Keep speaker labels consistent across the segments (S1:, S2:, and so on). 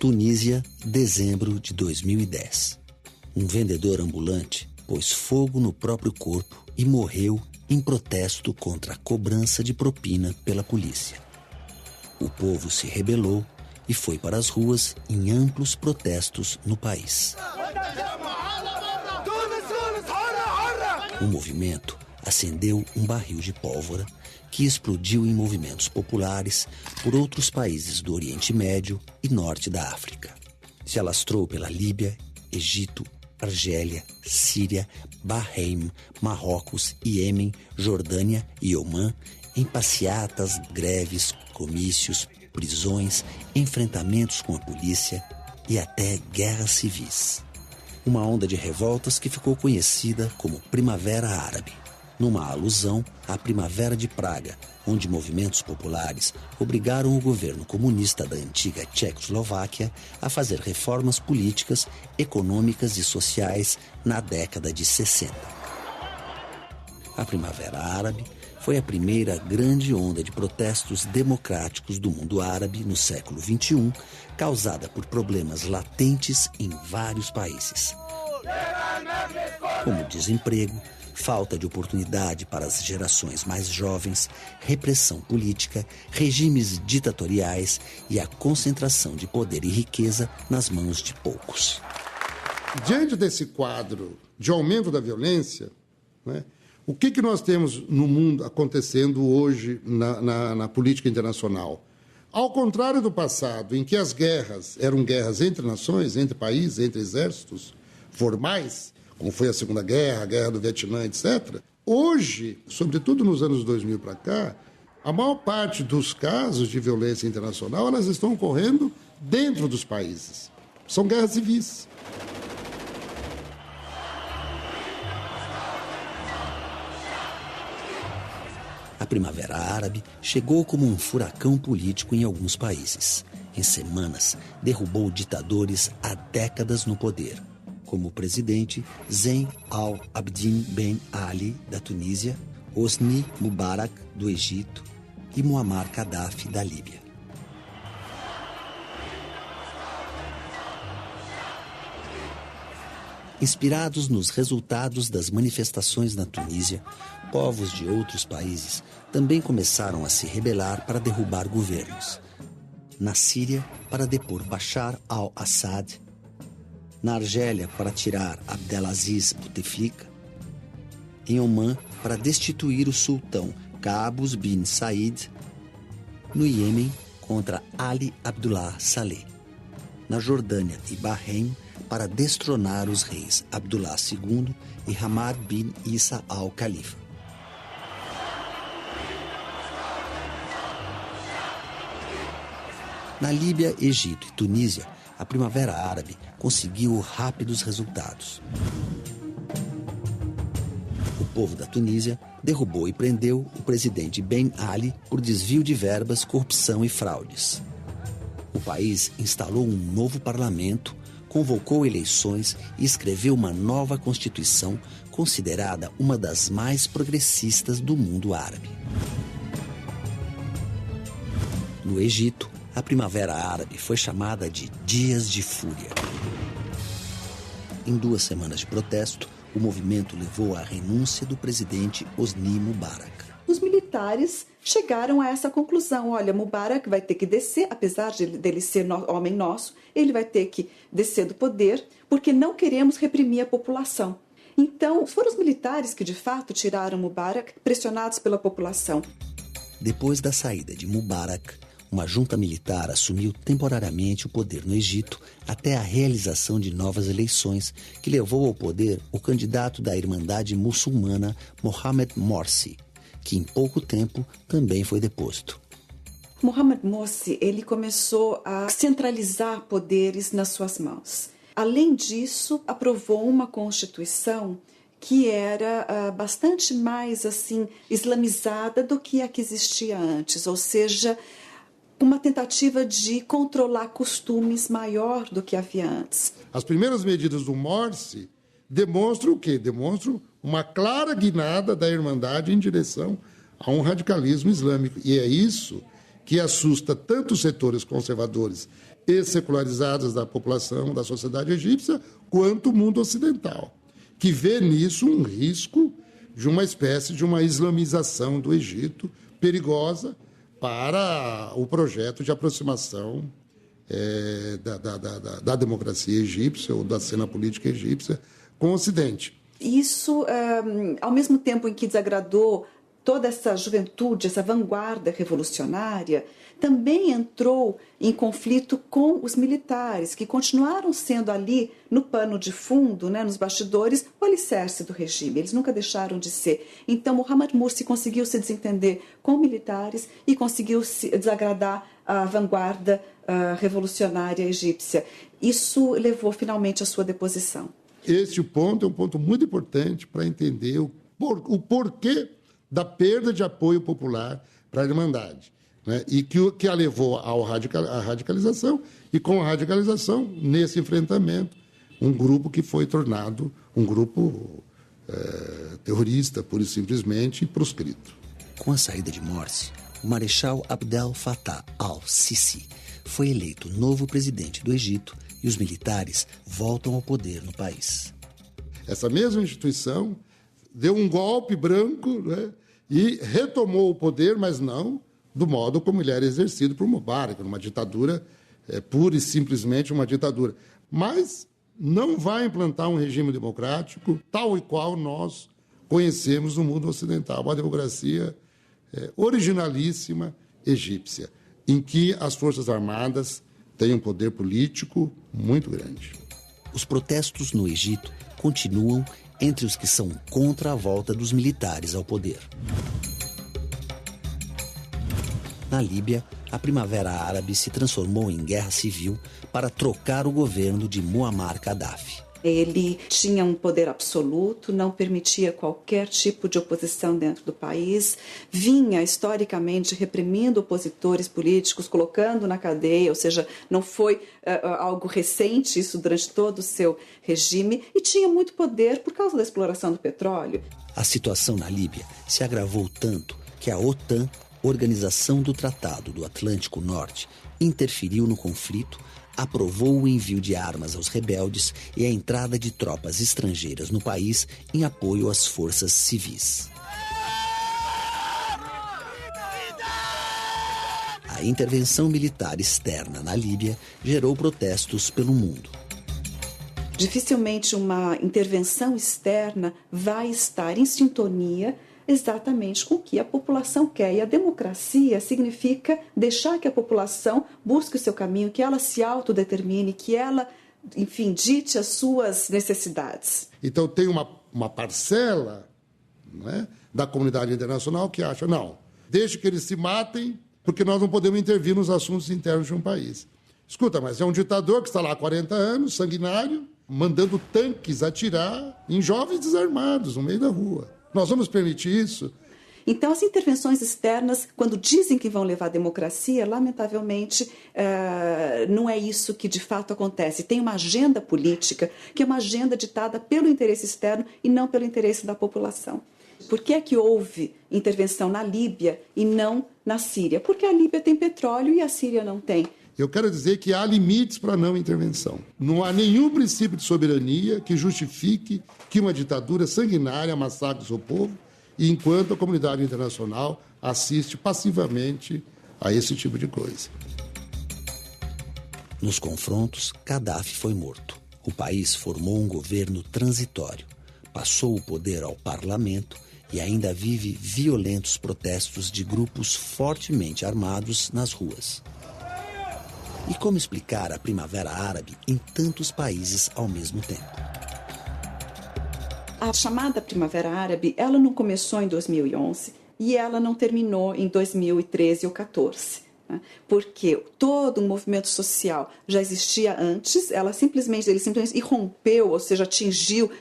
S1: Tunísia, dezembro de 2010. Um vendedor ambulante pôs fogo no próprio corpo e morreu em protesto contra a cobrança de propina pela polícia. O povo se rebelou e foi para as ruas em amplos protestos no país. O movimento acendeu um barril de pólvora que explodiu em movimentos populares por outros países do Oriente Médio e Norte da África. Se alastrou pela Líbia, Egito, Argélia, Síria, Bahrein, Marrocos, Iêmen, Jordânia e Omã, em passeatas, greves, comícios, prisões, enfrentamentos com a polícia e até guerras civis. Uma onda de revoltas que ficou conhecida como Primavera Árabe, numa alusão à Primavera de Praga, onde movimentos populares obrigaram o governo comunista da antiga Tchecoslováquia a fazer reformas políticas, econômicas e sociais na década de 60. A Primavera Árabe foi a primeira grande onda de protestos democráticos do mundo árabe no século XXI, causada por problemas latentes em vários países, como desemprego, falta de oportunidade para as gerações mais jovens, repressão política, regimes ditatoriais e a concentração de poder e riqueza nas mãos de poucos.
S2: Diante desse quadro de aumento da violência, né, o que nós temos no mundo acontecendo hoje na política internacional? Ao contrário do passado, em que as guerras eram guerras entre nações, entre países, entre exércitos formais, como foi a Segunda Guerra, a Guerra do Vietnã, etc. Hoje, sobretudo nos anos 2000 para cá, a maior parte dos casos de violência internacional elas estão ocorrendo dentro dos países. São guerras civis.
S1: A Primavera Árabe chegou como um furacão político em alguns países. Em semanas, derrubou ditadores há décadas no poder, como o presidente Zine al-Abidine Ben Ali, da Tunísia, Hosni Mubarak, do Egito, e Muammar Gaddafi, da Líbia. Inspirados nos resultados das manifestações na Tunísia, povos de outros países também começaram a se rebelar para derrubar governos. Na Síria, para depor Bashar al-Assad, na Argélia, para tirar Abdelaziz Bouteflika, em Omã, para destituir o sultão Qaboos bin Said, no Iêmen, contra Ali Abdullah Saleh, na Jordânia e Bahrein, para destronar os reis Abdullah II e Hamad bin Isa al-Khalifa. Na Líbia, Egito e Tunísia, a Primavera Árabe conseguiu rápidos resultados. O povo da Tunísia derrubou e prendeu o presidente Ben Ali por desvio de verbas, corrupção e fraudes. O país instalou um novo parlamento, convocou eleições e escreveu uma nova Constituição considerada uma das mais progressistas do mundo árabe. No Egito, a Primavera Árabe foi chamada de Dias de Fúria. Em 2 semanas de protesto, o movimento levou à renúncia do presidente Hosni Mubarak.
S3: Os militares chegaram a essa conclusão: olha, Mubarak vai ter que descer, apesar dele ser homem nosso, ele vai ter que descer do poder, porque não queremos reprimir a população. Então, foram os militares que de fato tiraram Mubarak, pressionados pela população.
S1: Depois da saída de Mubarak, uma junta militar assumiu temporariamente o poder no Egito até a realização de novas eleições, que levou ao poder o candidato da Irmandade Muçulmana Mohamed Morsi, que em pouco tempo também foi deposto.
S3: Mohamed Morsi, ele começou a centralizar poderes nas suas mãos. Além disso, aprovou uma constituição que era bastante mais islamizada do que a que existia antes, ou seja, uma tentativa de controlar costumes maior do que havia antes.
S2: As primeiras medidas do Morsi demonstram o quê? Demonstram uma clara guinada da Irmandade em direção a um radicalismo islâmico. E é isso que assusta tanto os setores conservadores e secularizadas da população, da sociedade egípcia, quanto o mundo ocidental, que vê nisso um risco de uma espécie de uma islamização do Egito perigosa para o projeto de aproximação da democracia egípcia ou da cena política egípcia com o Ocidente.
S3: Isso, ao mesmo tempo em que desagradou toda essa juventude, essa vanguarda revolucionária, também entrou em conflito com os militares, que continuaram sendo ali, no pano de fundo, né, nos bastidores, o alicerce do regime. Eles nunca deixaram de ser. Então, Mohamed Morsi conseguiu se desentender com militares e conseguiu se desagradar a vanguarda revolucionária egípcia. Isso levou finalmente à sua deposição.
S2: Este ponto é um ponto muito importante para entender o porquê da perda de apoio popular para a Irmandade, né? E que a levou à radicalização, e com a radicalização, nesse enfrentamento, um grupo que foi tornado um grupo terrorista, pura e simplesmente, e proscrito.
S1: Com a saída de Morsi, o Marechal Abdel Fattah al-Sisi foi eleito novo presidente do Egito e os militares voltam ao poder no país.
S2: Essa mesma instituição deu um golpe branco, né, e retomou o poder, mas não do modo como ele era exercido por Mubarak, numa ditadura, pura e simplesmente uma ditadura. Mas não vai implantar um regime democrático tal e qual nós conhecemos no mundo ocidental, uma democracia originalíssima egípcia, em que as Forças Armadas têm um poder político muito grande.
S1: Os protestos no Egito continuam entre os que são contra a volta dos militares ao poder. Na Líbia, a Primavera Árabe se transformou em guerra civil para trocar o governo de Muammar Gaddafi.
S3: Ele tinha um poder absoluto, não permitia qualquer tipo de oposição dentro do país, vinha historicamente reprimindo opositores políticos, colocando na cadeia, ou seja, não foi algo recente isso durante todo o seu regime, e tinha muito poder por causa da exploração do petróleo.
S1: A situação na Líbia se agravou tanto que a OTAN, Organização do Tratado do Atlântico Norte, interferiu no conflito, aprovou o envio de armas aos rebeldes e a entrada de tropas estrangeiras no país em apoio às forças civis. A intervenção militar externa na Líbia gerou protestos pelo mundo.
S3: Dificilmente uma intervenção externa vai estar em sintonia exatamente com o que a população quer. E a democracia significa deixar que a população busque o seu caminho, que ela se autodetermine, que ela, enfim, dite as suas necessidades.
S2: Então tem uma parcela, não é, da comunidade internacional que acha, não, deixe que eles se matem, porque nós não podemos intervir nos assuntos internos de um país. Escuta, mas é um ditador que está lá há 40 anos, sanguinário, mandando tanques atirar em jovens desarmados no meio da rua. Nós vamos permitir isso?
S3: Então, as intervenções externas, quando dizem que vão levar a democracia, lamentavelmente, não é isso que de fato acontece. Tem uma agenda política, que é uma agenda ditada pelo interesse externo e não pelo interesse da população. Por que é que houve intervenção na Líbia e não na Síria? Porque a Líbia tem petróleo e a Síria não tem.
S2: Eu quero dizer que há limites para a não intervenção. Não há nenhum princípio de soberania que justifique que uma ditadura sanguinária massacre o seu povo, e enquanto a comunidade internacional assiste passivamente a esse tipo de coisa.
S1: Nos confrontos, Gaddafi foi morto. O país formou um governo transitório, passou o poder ao parlamento e ainda vive violentos protestos de grupos fortemente armados nas ruas. E como explicar a Primavera Árabe em tantos países ao mesmo tempo?
S3: A chamada Primavera Árabe, ela não começou em 2011 e ela não terminou em 2013 ou 2014. Né? Porque todo o movimento social já existia antes, ele simplesmente irrompeu, ou seja,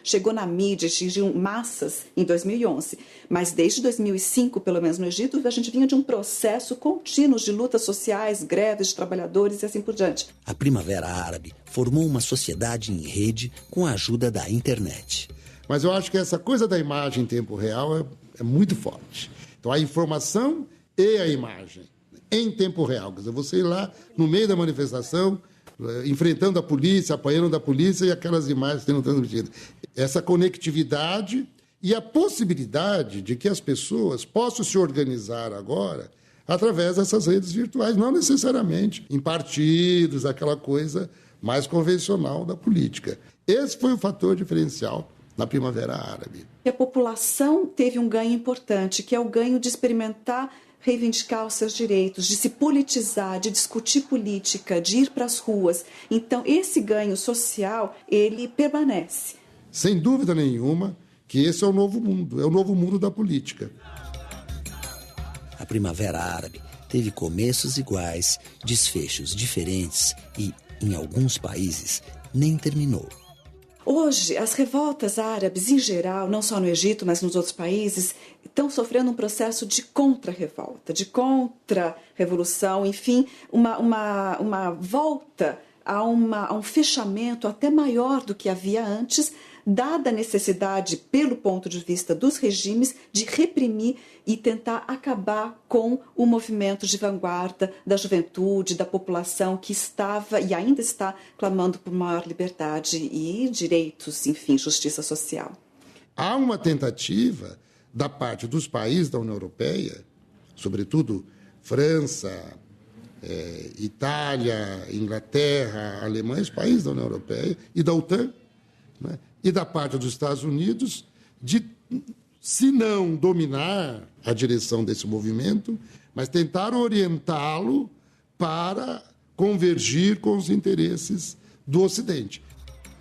S3: chegou na mídia, atingiu massas em 2011. Mas desde 2005, pelo menos no Egito, a gente vinha de um processo contínuo de lutas sociais, greves de trabalhadores e assim por diante.
S1: A Primavera Árabe formou uma sociedade em rede com a ajuda da internet.
S2: Mas eu acho que essa coisa da imagem em tempo real é muito forte. Então, a informação e a imagem em tempo real. Quer dizer, você ir lá no meio da manifestação enfrentando a polícia, apanhando da polícia e aquelas imagens sendo transmitidas. Essa conectividade e a possibilidade de que as pessoas possam se organizar agora através dessas redes virtuais, não necessariamente em partidos, aquela coisa mais convencional da política. Esse foi o fator diferencial na Primavera Árabe.
S3: A população teve um ganho importante, que é o ganho de experimentar reivindicar os seus direitos, de se politizar, de discutir política, de ir para as ruas. Então, esse ganho social, ele permanece.
S2: Sem dúvida nenhuma que esse é o novo mundo da política.
S1: A Primavera Árabe teve começos iguais, desfechos diferentes e, em alguns países, nem terminou.
S3: Hoje, as revoltas árabes, em geral, não só no Egito, mas nos outros países, estão sofrendo um processo de contra-revolta, de contra-revolução, enfim, uma volta a um fechamento até maior do que havia antes, dada a necessidade, pelo ponto de vista dos regimes, de reprimir e tentar acabar com o movimento de vanguarda da juventude, da população que estava e ainda está clamando por maior liberdade e direitos, enfim, justiça social.
S2: Há uma tentativa da parte dos países da União Europeia, sobretudo França, Itália, Inglaterra, Alemanha, os países da União Europeia e da OTAN, né? E da parte dos Estados Unidos, de, se não dominar a direção desse movimento, mas tentar orientá-lo para convergir com os interesses do Ocidente.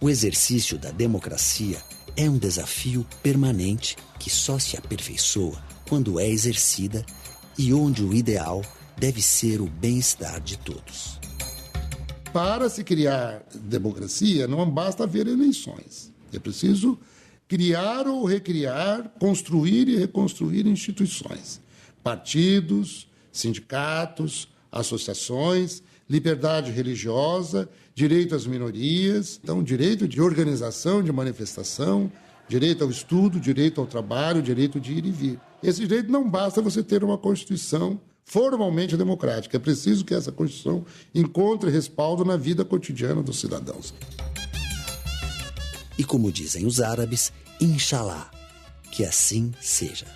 S1: O exercício da democracia é um desafio permanente que só se aperfeiçoa quando é exercida e onde o ideal deve ser o bem-estar de todos.
S2: Para se criar democracia, não basta haver eleições. É preciso criar ou recriar, construir e reconstruir instituições, partidos, sindicatos, associações, liberdade religiosa, direito às minorias, então direito de organização, de manifestação, direito ao estudo, direito ao trabalho, direito de ir e vir. Esse direito não basta você ter uma Constituição formalmente democrática, é preciso que essa Constituição encontre respaldo na vida cotidiana dos cidadãos.
S1: E como dizem os árabes, Inshallah, que assim seja.